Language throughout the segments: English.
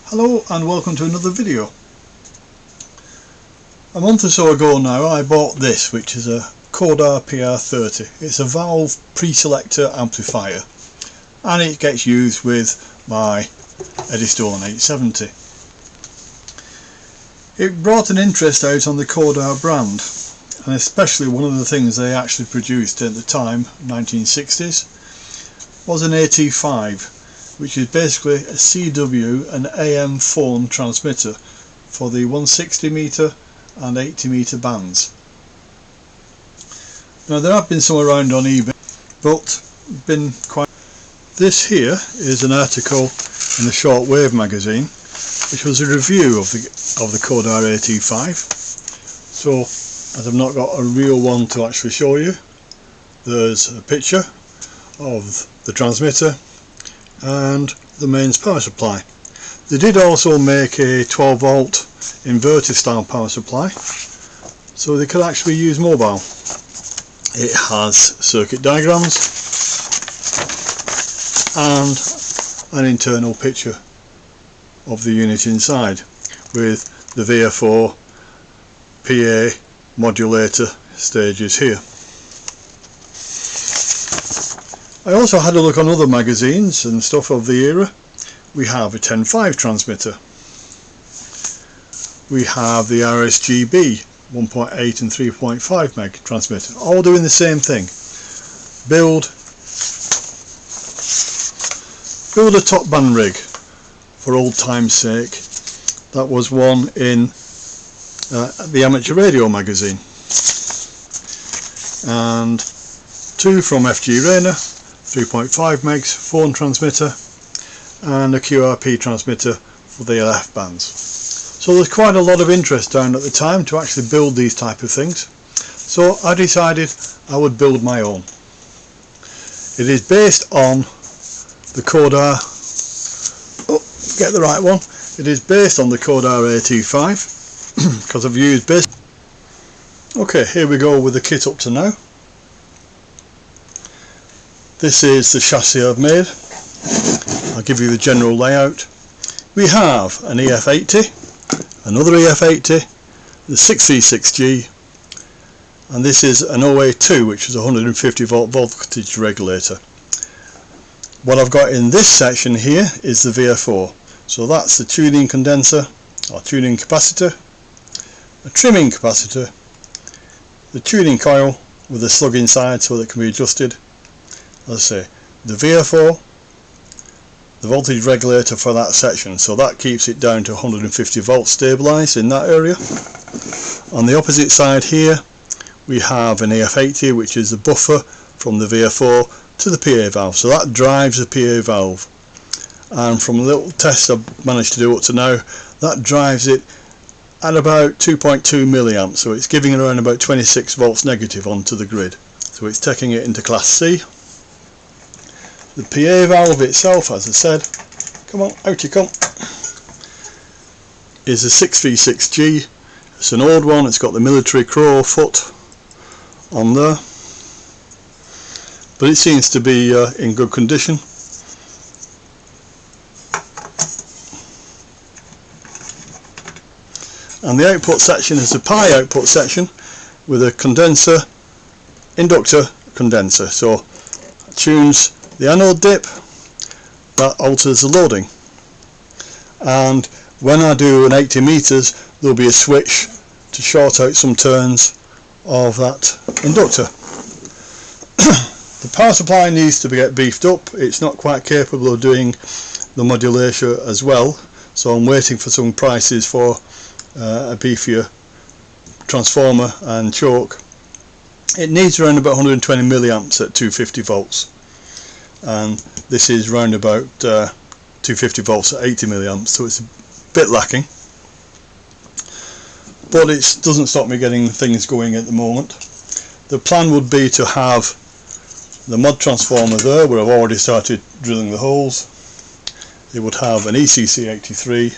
Hello and welcome to another video. A month or so ago now I bought this, which is a CODAR PR30. It's a valve pre-selector amplifier and it gets used with my Eddystone 870. It brought an interest out on the CODAR brand, and especially one of the things they actually produced at the time, 1960s, was an AT5, which is basically a CW and AM phone transmitter for the 160 metre and 80 metre bands. Now there have been some around on eBay, but been quite. This here is an article in the Shortwave magazine, which was a review of the CODAR AT5. So, as I've not got a real one to actually show you, there's a picture of the transmitter and the mains power supply. They did also make a 12 volt inverter style power supply, so they could actually use mobile. It has circuit diagrams and an internal picture of the unit inside with the VF4 PA modulator stages here. I also had a look on other magazines and stuff of the era. We have a 10.5 transmitter. We have the RSGB 1.8 and 3.5 meg transmitter, all doing the same thing. Build a top band rig for old time's sake. That was one in the Amateur Radio magazine, and two from FG Rayner, 3.5 megs phone transmitter, and a QRP transmitter for the LF bands. So there's quite a lot of interest down at the time to actually build these type of things, so I decided I would build my own. It is based on the CODAR, get the right one, it is based on the CODAR AT5 because I've used base. Okay, here we go with the kit up to now. This is the chassis I've made. I'll give you the general layout. We have an EF80, another EF80, the 6V6G, and this is an OA2, which is a 150 volt voltage regulator. What I've got in this section here is the VF4. So that's the tuning condenser or tuning capacitor, a trimming capacitor, the tuning coil with a slug inside so that it can be adjusted. As I say, the VF4, the voltage regulator for that section, so that keeps it down to 150 volts stabilised in that area. On the opposite side here we have an EF80, which is the buffer from the VF4 to the PA valve, so that drives the PA valve, and from a little test I've managed to do up to now, that drives it at about 2.2 milliamps, so it's giving around about 26 volts negative onto the grid, so it's taking it into class C. The PA valve itself, as I said, come on, out you come, is a 6V6G. It's an old one, it's got the military crow foot on there, but it seems to be in good condition. And the output section is a pi output section with a condenser, inductor condenser, so it tunes the anode dip, that alters the loading, and when I do an 80 meters there'll be a switch to short out some turns of that inductor. The power supply needs to get beefed up. It's not quite capable of doing the modulation as well, so I'm waiting for some prices for a beefier transformer and choke. It needs around about 120 milliamps at 250 volts, and this is round about 250 volts at 80 milliamps, so it's a bit lacking, but it doesn't stop me getting things going at the moment. The plan would be to have the mod transformer there, where I've already started drilling the holes. It would have an ECC83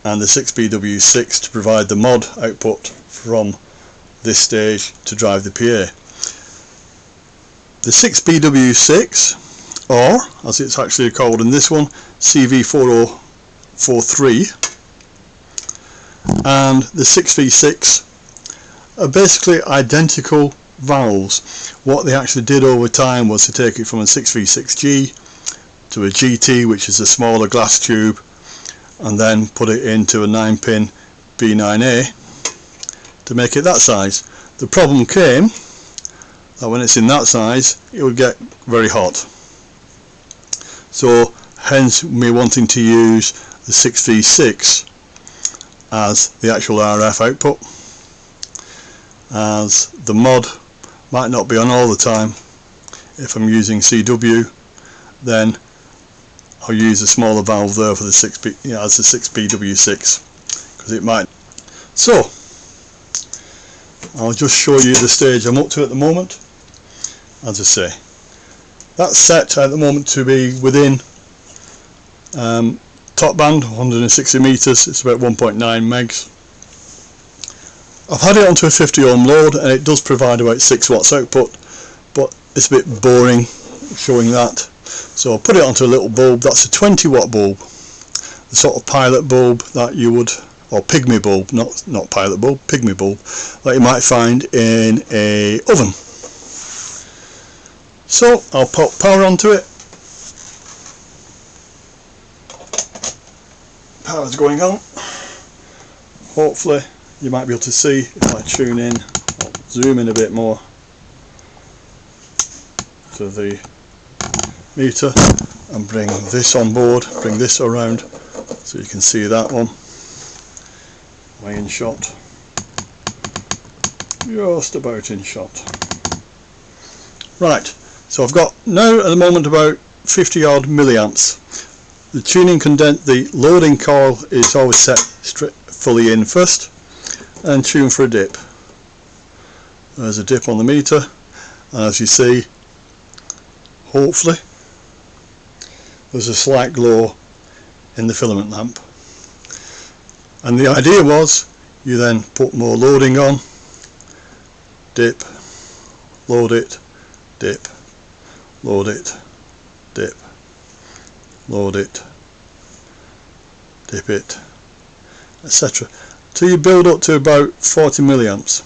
and the 6BW6 to provide the mod output from this stage to drive the PA. The 6BW6 or as it's actually called in this one, CV4043, and the 6V6 are basically identical valves. What they actually did over time was to take it from a 6V6G to a GT, which is a smaller glass tube, and then put it into a 9-pin B9A to make it that size. The problem came that when it's in that size it would get very hot, so hence me wanting to use the 6V6 as the actual RF output, as the mod might not be on all the time. If I'm using CW, then I'll use a smaller valve there for the 6B, as the 6BW6, because it might. So I'll just show you the stage I'm up to at the moment. As I say, that's set at the moment to be within top band 160 meters. It's about 1.9 megs. I've had it onto a 50 ohm load and it does provide about 6 watts output, but it's a bit boring showing that, so I'll put it onto a little bulb. That's a 20 watt bulb, the sort of pilot bulb that you would, or pygmy bulb, not pilot bulb, pygmy bulb, that you might find in a oven. So I'll put power onto it. Power's going on. Hopefully you might be able to see if I tune in. I'll zoom in a bit more to the meter and bring this on board, bring this around so you can see that one. Way in shot. Just about in shot. Right, so I've got now at the moment about 50 odd milliamps. The tuning the loading coil is always set fully in first, and tune for a dip. There's a dip on the meter, and as you see, hopefully there's a slight glow in the filament lamp. And the idea was you then put more loading on, dip, load it, dip, load it, dip, load it, dip it, etc. till you build up to about 40 milliamps.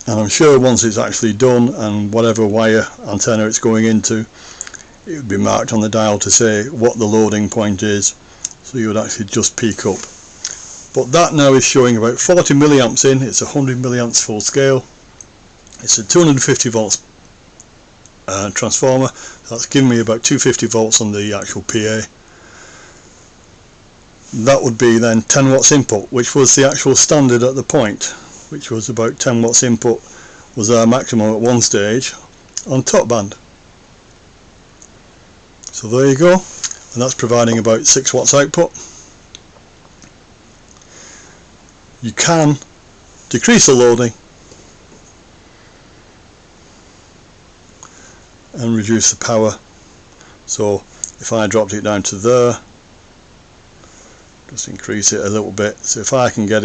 And I'm sure once it's actually done, and whatever wire antenna it's going into, it would be marked on the dial to say what the loading point is, so you would actually just peak up. But that now is showing about 40 milliamps in. It's 100 milliamps full scale. It's a 250 volts transformer. That's giving me about 250 volts on the actual PA. That would be then 10 watts input, which was the actual standard at the point, which was about 10 watts input was our maximum at one stage on top band. So there you go, and that's providing about 6 watts output. You can decrease the loading and reduce the power. So if I dropped it down to there, just increase it a little bit, so if I can get it